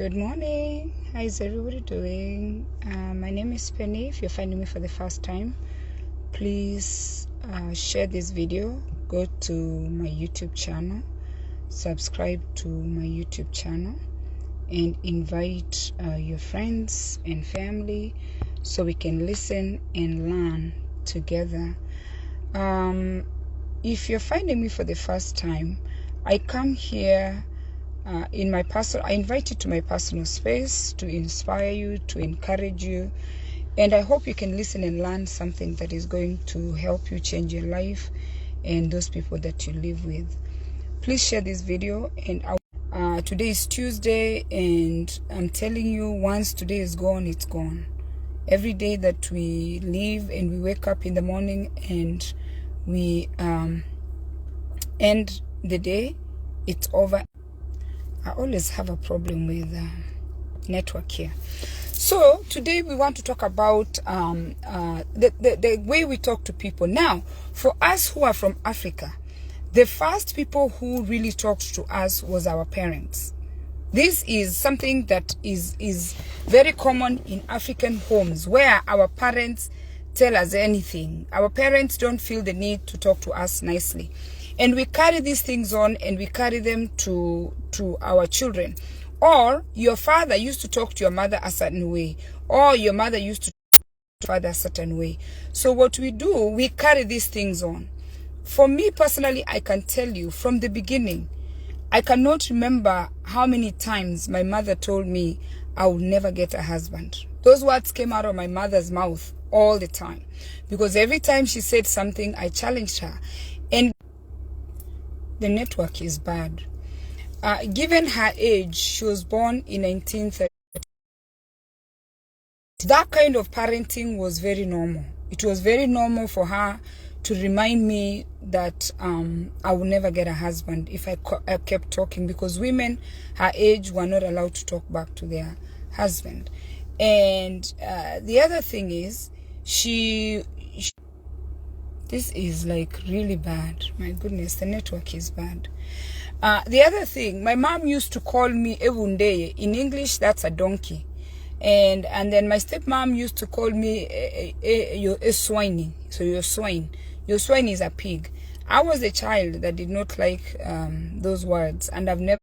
Good morning. How is everybody doing? My name is Penny. If you're finding me for the first time, please share this video. Go to my YouTube channel, subscribe to my YouTube channel, and invite your friends and family so we can listen and learn together. If you're finding me for the first time, I come here I invite you to my personal space to inspire you, to encourage you, and I hope you can listen and learn something that is going to help you change your life and those people that you live with. Please share this video. And today is Tuesday, and I'm telling you, once today is gone, it's gone. Every day that we live and we wake up in the morning and we end the day, it's over. I always have a problem with network here. So today we want to talk about the way we talk to people. Now, for us who are from Africa, the first people who really talked to us was our parents. This is something that is very common in African homes, where our parents tell us anything. Our parents don't feel the need to talk to us nicely. And we carry these things on and we carry them to our children. Or your father used to talk to your mother a certain way, or your mother used to talk to your father a certain way. So what we do, we carry these things on. For me personally, I can tell you from the beginning, I cannot remember how many times my mother told me I would never get a husband. Those words came out of my mother's mouth all the time, because every time she said something, I challenged her. And the network is bad. Given her age, she was born in 1930. That kind of parenting was very normal. It was very normal for her to remind me that I would never get a husband if I kept talking, because women her age were not allowed to talk back to their husband. And the other thing is, this is like really bad. My goodness, the network is bad. The other thing, my mom used to call me Ewundeye. In English, that's a donkey. And then my stepmom used to call me you're a swine. So you're swine. Your swine is a pig. I was a child that did not like those words, and I've never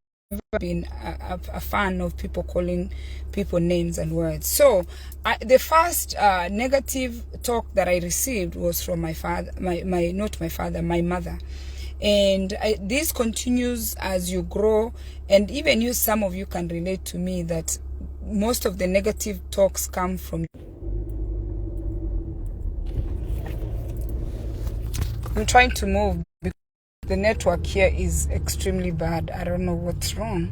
been a fan of people calling people names and words. So the first negative talk that I received was from my father, my mother. And this continues as you grow, and even you, some of you can relate to me that most of the negative talks come from. I'm trying to move because the network here is extremely bad. I don't know what's wrong.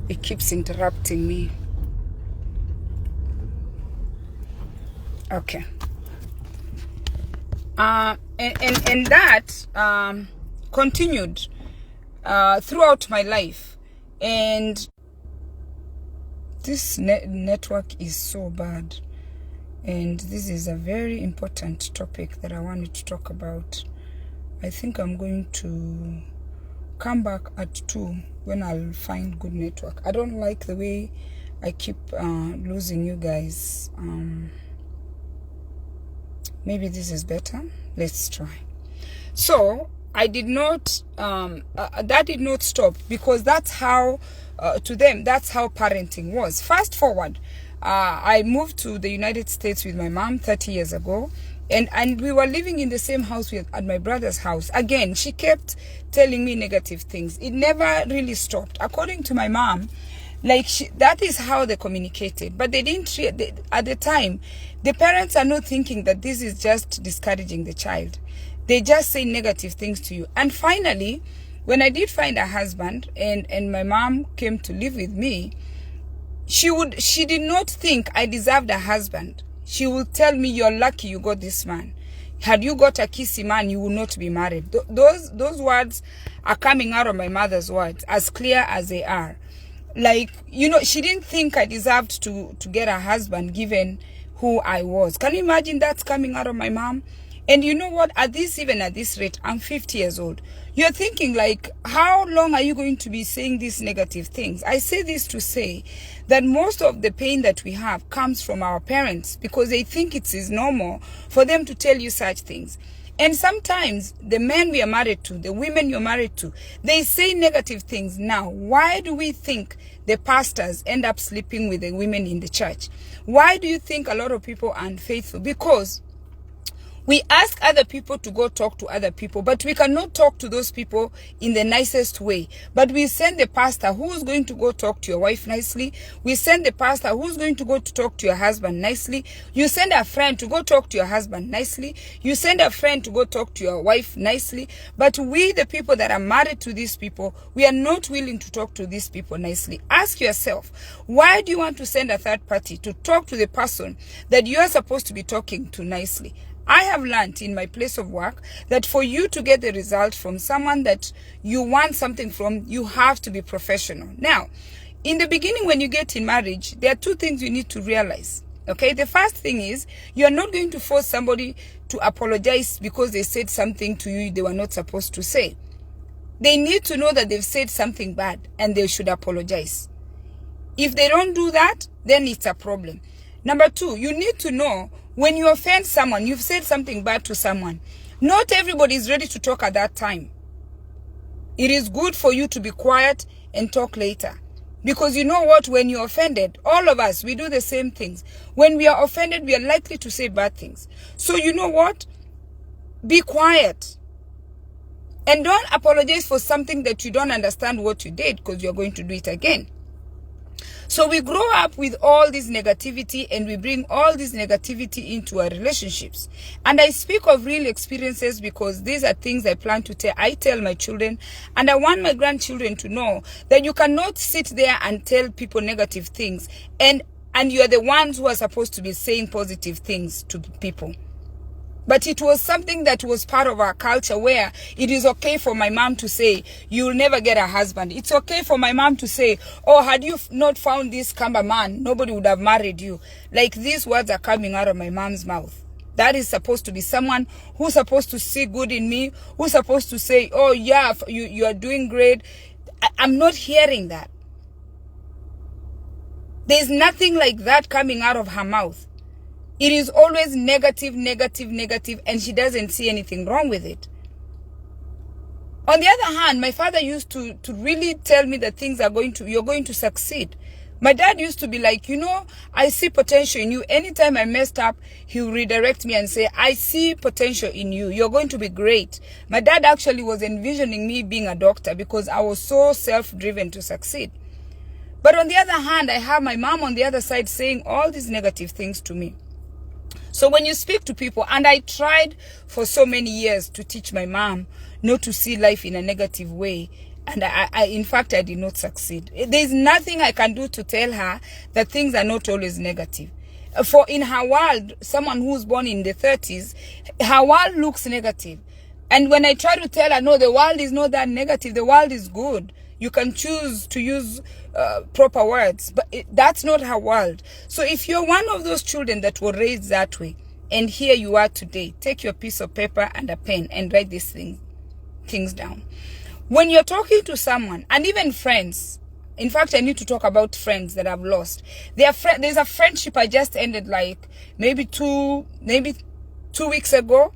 It keeps interrupting me. Okay. And that continued throughout my life. And this network is so bad. And this is a very important topic that I wanted to talk about. I think I'm going to come back at 2 when I'll find good network. I don't like the way I keep losing you guys. Maybe this is better. Let's try. So I did not, that did not stop, because that's how, to them, that's how parenting was. Fast forward, I moved to the United States with my mom 30 years ago. And we were living in the same house at my brother's house. Again, she kept telling me negative things. It never really stopped. According to my mom, that is how they communicated. But they didn't, at the time, the parents are not thinking that this is just discouraging the child. They just say negative things to you. And finally, when I did find a husband and my mom came to live with me, she did not think I deserved a husband. She will tell me, you're lucky you got this man. Had you got a kissy man, you would not be married. Those words are coming out of my mother's words, as clear as they are. She didn't think I deserved to get a husband given who I was. Can you imagine that's coming out of my mom? And you know what? Even at this rate, I'm 50 years old. You're thinking like, how long are you going to be saying these negative things? I say this to say that most of the pain that we have comes from our parents, because they think it is normal for them to tell you such things. And sometimes the men we are married to, the women you're married to, they say negative things. Now, why do we think the pastors end up sleeping with the women in the church? Why do you think a lot of people are unfaithful? Because we ask other people to go talk to other people, but we cannot talk to those people in the nicest way. But we send the pastor who's going to go talk to your wife nicely. We send the pastor who's going to go to talk to your husband nicely. You send a friend to go talk to your husband nicely. You send a friend to go talk to your wife nicely. But we, the people that are married to these people, we are not willing to talk to these people nicely. Ask yourself, why do you want to send a third party to talk to the person that you are supposed to be talking to nicely? I have learned in my place of work that for you to get the result from someone that you want something from, you have to be professional. Now, in the beginning, when you get in marriage, there are two things you need to realize. Okay, the first thing is you are not going to force somebody to apologize because they said something to you they were not supposed to say. They need to know that they've said something bad and they should apologize. If they don't do that, then it's a problem. Number two, you need to know when you offend someone, you've said something bad to someone, not everybody is ready to talk at that time. It is good for you to be quiet and talk later. Because you know what, when you're offended, all of us, we do the same things. When we are offended, we are likely to say bad things. So you know what? Be quiet. And don't apologize for something that you don't understand what you did, because you're going to do it again. So we grow up with all this negativity, and we bring all this negativity into our relationships. And I speak of real experiences because these are things I plan to tell. I tell my children, and I want my grandchildren to know that you cannot sit there and tell people negative things, and you are the ones who are supposed to be saying positive things to people. But it was something that was part of our culture, where it is okay for my mom to say, you'll never get a husband. It's okay for my mom to say, oh, had you not found this Kamba man, nobody would have married you. Like, these words are coming out of my mom's mouth. That is supposed to be someone who's supposed to see good in me, who's supposed to say, oh yeah, you are doing great. I'm not hearing that. There's nothing like that coming out of her mouth. It is always negative, negative, negative, and she doesn't see anything wrong with it. On the other hand, my father used to really tell me that you're going to succeed. My dad used to be like, you know, I see potential in you. Anytime I messed up, he would redirect me and say, I see potential in you. You're going to be great. My dad actually was envisioning me being a doctor because I was so self-driven to succeed. But on the other hand, I have my mom on the other side saying all these negative things to me. So when you speak to people, and I tried for so many years to teach my mom not to see life in a negative way, and in fact, I did not succeed. There's nothing I can do to tell her that things are not always negative. For in her world, someone who's born in the 30s, her world looks negative. And when I try to tell her, no, the world is not that negative, the world is good. You can choose to use proper words, but that's not her world. So if you're one of those children that were raised that way, and here you are today, take your piece of paper and a pen and write these things down. When you're talking to someone, and even friends, in fact, I need to talk about friends that I've lost. There's a friendship I just ended, like maybe two weeks ago.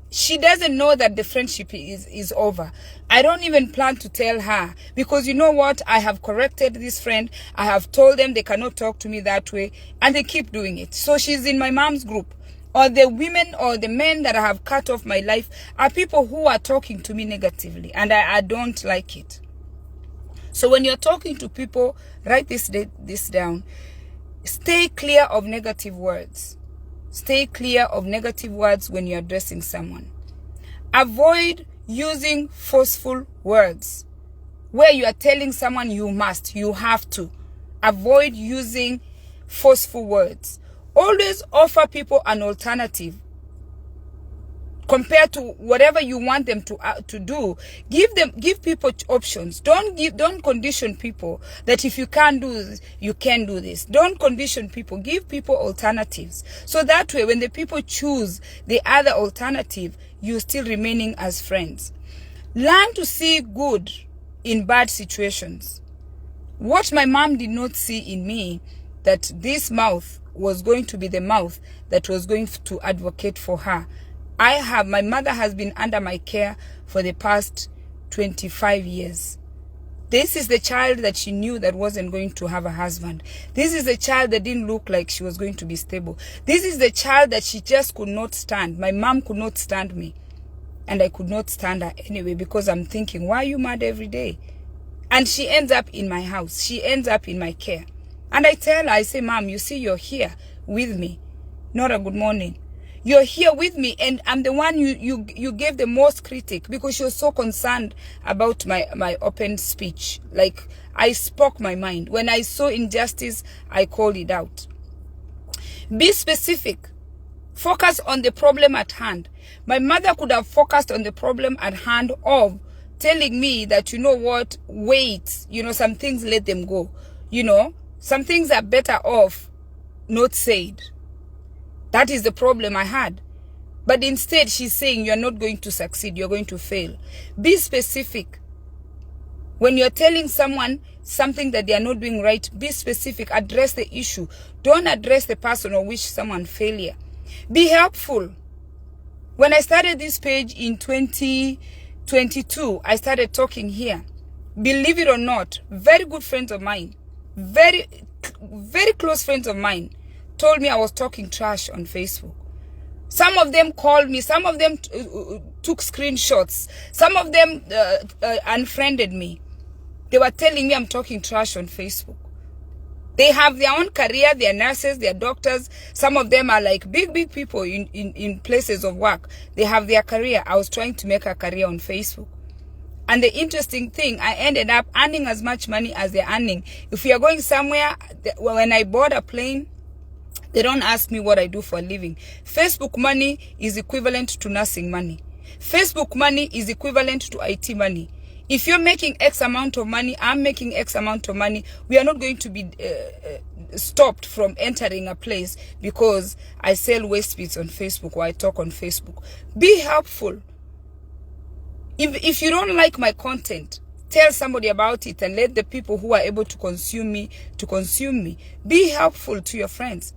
She doesn't know that the friendship is over. I don't even plan to tell her, because you know what? I have corrected this friend. I have told them they cannot talk to me that way, and they keep doing it. So she's in my mom's group. Or the women or the men that I have cut off my life are people who are talking to me negatively, and I don't like it. So when you're talking to people, write this down. Stay clear of negative words. Stay clear of negative words when you're addressing someone. Avoid using forceful words where you are telling someone you must, you have to. Avoid using forceful words. Always offer people an alternative. compared to whatever you want them to do. Give people options. Don't condition people that if you can't do this, you can do this. Don't condition people. Give people alternatives. So that way, when the people choose the other alternative, you're still remaining as friends. Learn to see good in bad situations. What my mom did not see in me, that this mouth was going to be the mouth that was going to advocate for her. My mother has been under my care for the past 25 years. This is the child that she knew that wasn't going to have a husband. This is the child that didn't look like she was going to be stable. This is the child that she just could not stand. My mom could not stand me. And I could not stand her anyway, because I'm thinking, why are you mad every day? And she ends up in my house. She ends up in my care. And I tell her, I say, Mom, you see, you're here with me. Not a good morning. You're here with me, and I'm the one you gave the most critic, because you're so concerned about my open speech. Like, I spoke my mind. When I saw injustice, I called it out. Be specific. Focus on the problem at hand. My mother could have focused on the problem at hand of telling me that, you know what, wait, some things, let them go. Some things are better off not said. That is the problem I had. But instead, she's saying you're not going to succeed, you're going to fail. Be specific. When you're telling someone something that they are not doing right, be specific. Address the issue. Don't address the person or wish someone failure. Be helpful. When I started this page in 2022, I started talking here. Believe it or not, very good friends of mine, very, very close friends of mine, told me I was talking trash on Facebook. Some of them called me. Some of them took screenshots. Some of them unfriended me. They were telling me I'm talking trash on Facebook. They have their own career. They're nurses. They're doctors. Some of them are like big people in places of work. They have their career. I was trying to make a career on Facebook. And the interesting thing, I ended up earning as much money as they're earning. If we are going somewhere, when I board a plane, they don't ask me what I do for a living. Facebook money is equivalent to nursing money. Facebook money is equivalent to IT money. If you're making X amount of money, I'm making X amount of money, we are not going to be stopped from entering a place because I sell waste beads on Facebook or I talk on Facebook. Be helpful. If you don't like my content, tell somebody about it and let the people who are able to consume me consume me. Be helpful to your friends.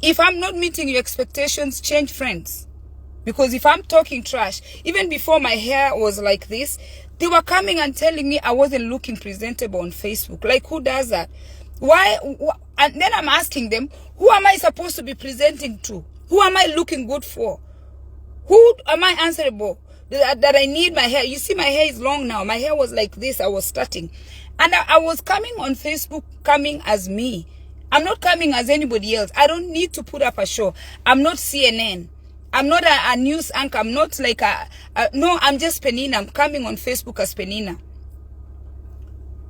If I'm not meeting your expectations, change friends. Because if I'm talking trash, even before my hair was like this, they were coming and telling me I wasn't looking presentable on Facebook. Like, who does that? Why? And then I'm asking them, who am I supposed to be presenting to? Who am I looking good for? Who am I answerable? That I need my hair. You see, my hair is long now. My hair was like this. I was starting. And I was coming on Facebook, coming as me. I'm not coming as anybody else. I don't need to put up a show. I'm not CNN. I'm not a news anchor. I'm not like no, I'm just Penina. I'm coming on Facebook as Penina.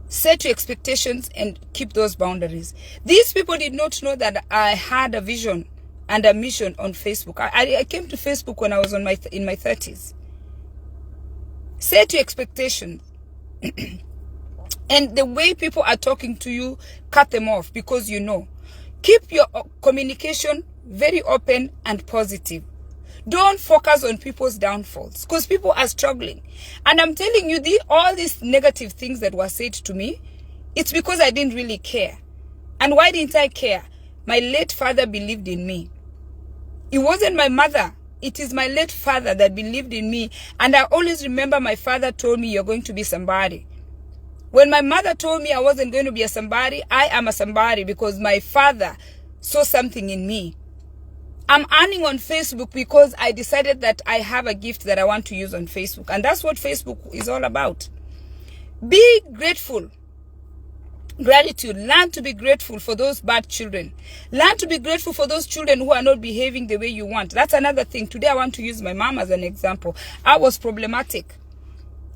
Set your expectations and keep those boundaries. These people did not know that I had a vision and a mission on Facebook. I came to Facebook when I was in my 30s. Set your expectations. And the way people are talking to you, cut them off, because you know. Keep your communication very open and positive. Don't focus on people's downfalls, because people are struggling. And I'm telling you, all these negative things that were said to me, it's because I didn't really care. And why didn't I care? My late father believed in me. It wasn't my mother. It is my late father that believed in me. And I always remember my father told me, you're going to be somebody. When my mother told me I wasn't going to be a somebody, I am a somebody because my father saw something in me. I'm earning on Facebook because I decided that I have a gift that I want to use on Facebook. And that's what Facebook is all about. Be grateful. Gratitude. Learn to be grateful for those bad children. Learn to be grateful for those children who are not behaving the way you want. That's another thing. Today I want to use my mom as an example. I was problematic.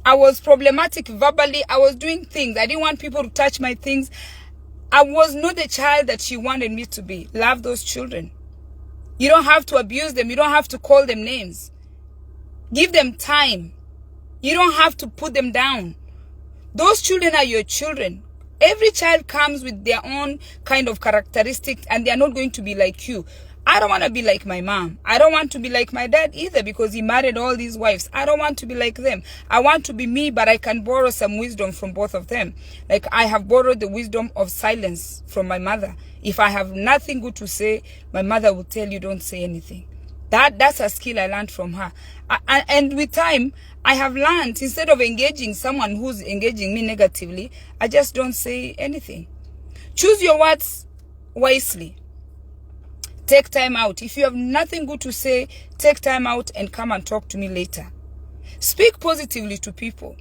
I was problematic verbally. I was doing things. I didn't want people to touch my things. I was not the child that she wanted me to be. Love those children. You don't have to abuse them. You don't have to call them names. Give them time. You don't have to put them down. Those children are your children. Every child comes with their own kind of characteristics, and they are not going to be like you. I don't want to be like my mom. I don't want to be like my dad either, because he married all these wives. I don't want to be like them. I want to be me, but I can borrow some wisdom from both of them. Like I have borrowed the wisdom of silence from my mother. If I have nothing good to say, my mother will tell you don't say anything. That's a skill I learned from her. And with time, I have learned, instead of engaging someone who's engaging me negatively, I just don't say anything. Choose your words wisely. Take time out. If you have nothing good to say, take time out and come and talk to me later. Speak positively to people.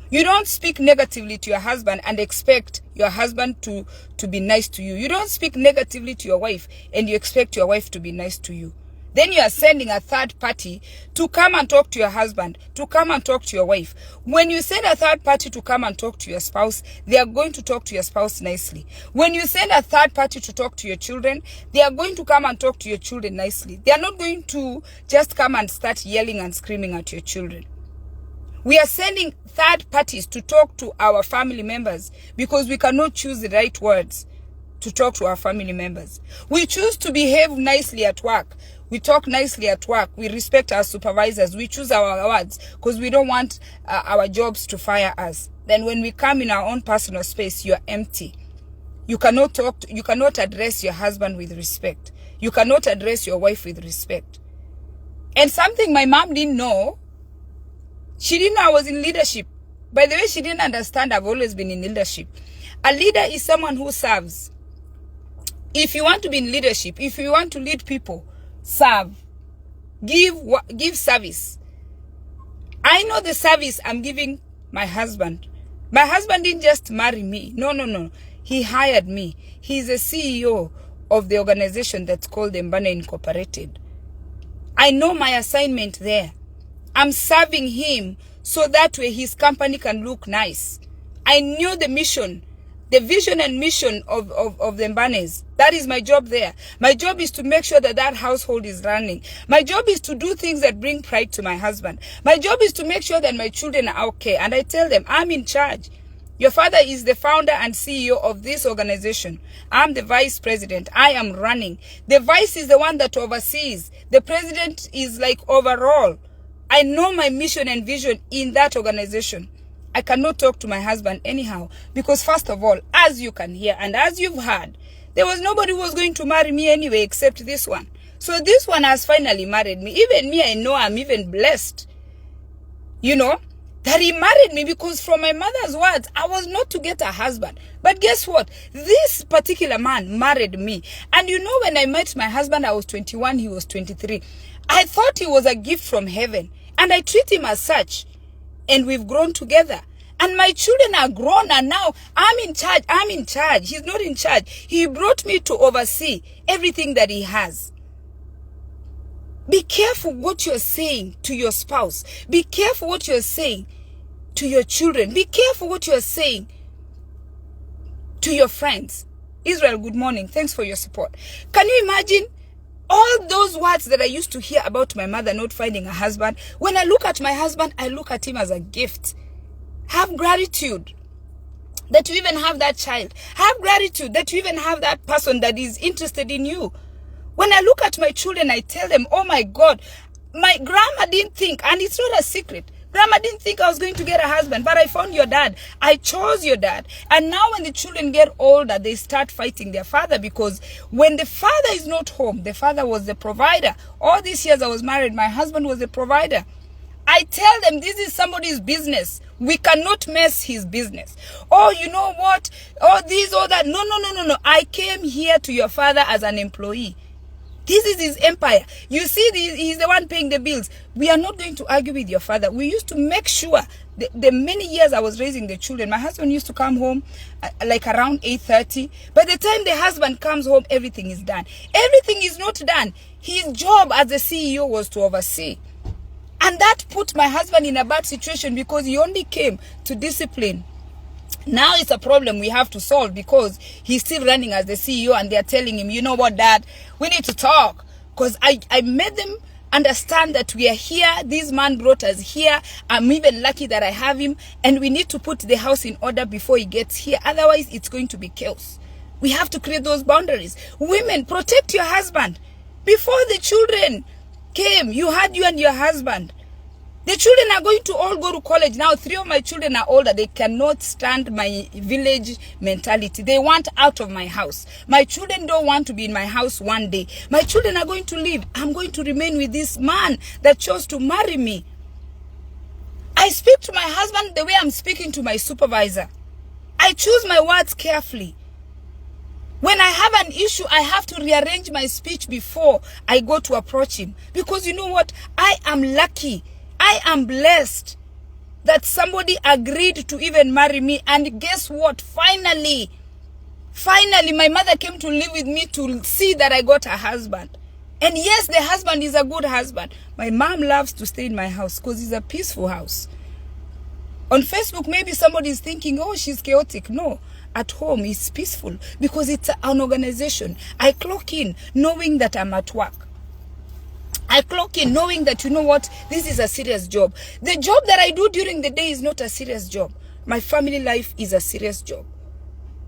You don't speak negatively to your husband and expect your husband to be nice to you. You don't speak negatively to your wife and you expect your wife to be nice to you. Then you are sending a third party to come and talk to your husband, to come and talk to your wife. When you send a third party to come and talk to your spouse, they are going to talk to your spouse nicely. When you send a third party to talk to your children, they are going to come and talk to your children nicely. They are not going to just come and start yelling and screaming at your children. We are sending third parties to talk to our family members because we cannot choose the right words to talk to our family members. We choose to behave nicely at work. We talk nicely at work. We respect our supervisors. We choose our words because we don't want our jobs to fire us. Then when we come in our own personal space, you are empty. You cannot you cannot address your husband with respect. You cannot address your wife with respect. And something my mom didn't know, she didn't know I was in leadership. By the way, she didn't understand I've always been in leadership. A leader is someone who serves. If you want to be in leadership, if you want to lead people, serve. Give service. I know the service I'm giving my husband. My husband didn't just marry me. No. He hired me. He's a CEO of the organization that's called Mbana Incorporated. I know my assignment there. I'm serving him so that way his company can look nice. I knew the mission, the vision and mission of the Mbanes. That is my job there. My job is to make sure that that household is running. My job is to do things that bring pride to my husband. My job is to make sure that my children are okay. And I tell them, I'm in charge. Your father is the founder and CEO of this organization. I'm the vice president. I am running. The vice is the one that oversees. The president is like overall. I know my mission and vision in that organization. I cannot talk to my husband anyhow because first of all, as you can hear and as you've heard, there was nobody who was going to marry me anyway except this one. So this one has finally married me. Even me, I know I'm even blessed. You know, that he married me because from my mother's words, I was not to get a husband. But guess what? This particular man married me. And you know, when I met my husband, I was 21, he was 23. I thought he was a gift from heaven. And I treat him as such. And we've grown together. And my children are grown and now I'm in charge. I'm in charge. He's not in charge. He brought me to oversee everything that he has. Be careful what you're saying to your spouse. Be careful what you're saying to your children. Be careful what you're saying to your friends. Israel, good morning. Thanks for your support. Can you imagine all those words that I used to hear about my mother not finding a husband? When I look at my husband, I look at him as a gift. Have gratitude that you even have that child. Have gratitude that you even have that person that is interested in you. When I look at my children, I tell them, oh my God, my grandma didn't think, and it's not a secret, grandma didn't think I was going to get a husband, but I found your dad. I chose your dad. And now when the children get older, they start fighting their father because when the father is not home, the father was the provider. All these years I was married, my husband was the provider. I tell them this is somebody's business. We cannot mess his business. Oh, you know what? Oh, this or that. No. I came here to your father as an employee. This is his empire. You see, he's the one paying the bills. We are not going to argue with your father. We used to make sure, the many years I was raising the children, my husband used to come home like around 8:30. By the time the husband comes home, everything is done. Everything is not done. His job as the CEO was to oversee. And that put my husband in a bad situation because he only came to discipline. Now it's a problem we have to solve because he's still running as the CEO and they're telling him, you know what, Dad, we need to talk because I made them understand that we are here. This man brought us here. I'm even lucky that I have him, and we need to put the house in order before he gets here. Otherwise, it's going to be chaos. We have to create those boundaries. Women, protect your husband. Before the children came, you had you and your husband. The children are going to all go to college. Now, 3 of my children are older. They cannot stand my village mentality. They want out of my house. My children don't want to be in my house one day. My children are going to leave. I'm going to remain with this man that chose to marry me. I speak to my husband the way I'm speaking to my supervisor. I choose my words carefully. When I have an issue, I have to rearrange my speech before I go to approach him. Because you know what? I am lucky. I am blessed that somebody agreed to even marry me. And guess what? Finally, my mother came to live with me to see that I got a husband. And yes, the husband is a good husband. My mom loves to stay in my house because it's a peaceful house. On Facebook, maybe somebody is thinking, oh, she's chaotic. No, at home it's peaceful because it's an organization. I clock in knowing that I'm at work. I clock in knowing that, you know what, this is a serious job. The job that I do during the day is not a serious job. My family life is a serious job.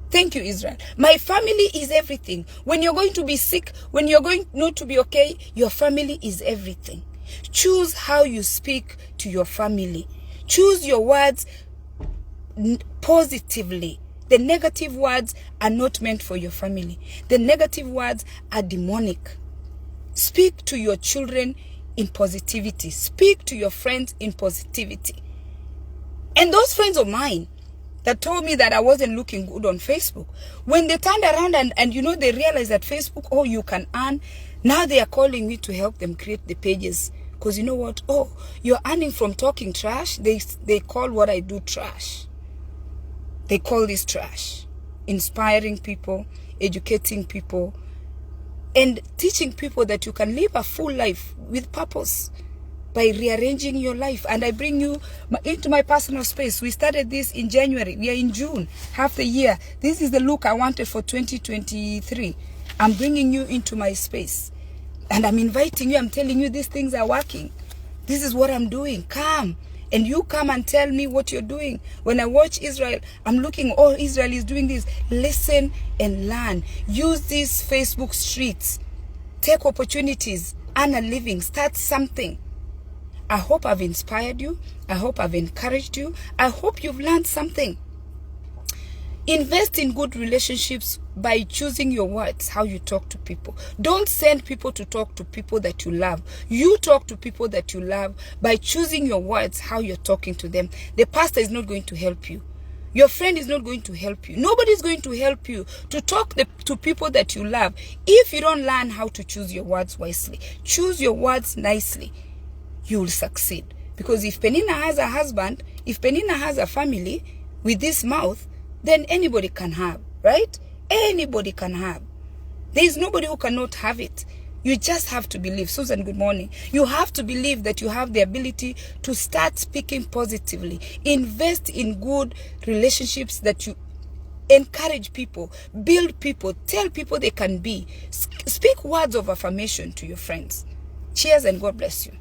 Thank you, Israel. My family is everything. When you're going to be sick, when you're going not to be okay, your family is everything. Choose how you speak to your family. Choose your words positively. The negative words are not meant for your family. The negative words are demonic. Speak to your children in positivity. Speak to your friends in positivity. And those friends of mine that told me that I wasn't looking good on Facebook, when they turned around and you know, they realized that Facebook, oh, you can earn. Now they are calling me to help them create the pages. Because you know what? Oh, you're earning from talking trash. They call what I do trash. They call this trash. Inspiring people, educating people, and teaching people that you can live a full life with purpose by rearranging your life. And I bring you into my personal space. We started this in January. We are in June, half the year. This is the look I wanted for 2023. I'm bringing you into my space. And I'm inviting you. I'm telling you these things are working. This is what I'm doing. Come. And you come and tell me what you're doing. When I watch Israel, I'm looking, oh, Israel is doing this. Listen and learn. Use these Facebook streets. Take opportunities. Earn a living. Start something. I hope I've inspired you. I hope I've encouraged you. I hope you've learned something. Invest in good relationships by choosing your words, how you talk to people. Don't send people to talk to people that you love. You talk to people that you love by choosing your words, how you're talking to them. The pastor is not going to help you. Your friend is not going to help you. Nobody's going to help you to talk to people that you love if you don't learn how to choose your words wisely. Choose your words nicely. You will succeed. Because if Penina has a husband, if Penina has a family with this mouth, then anybody can have, right? Anybody can have. There is nobody who cannot have it. You just have to believe. Susan, good morning. You have to believe that you have the ability to start speaking positively. Invest in good relationships that you encourage people, build people, tell people they can be. Speak words of affirmation to your friends. Cheers and God bless you.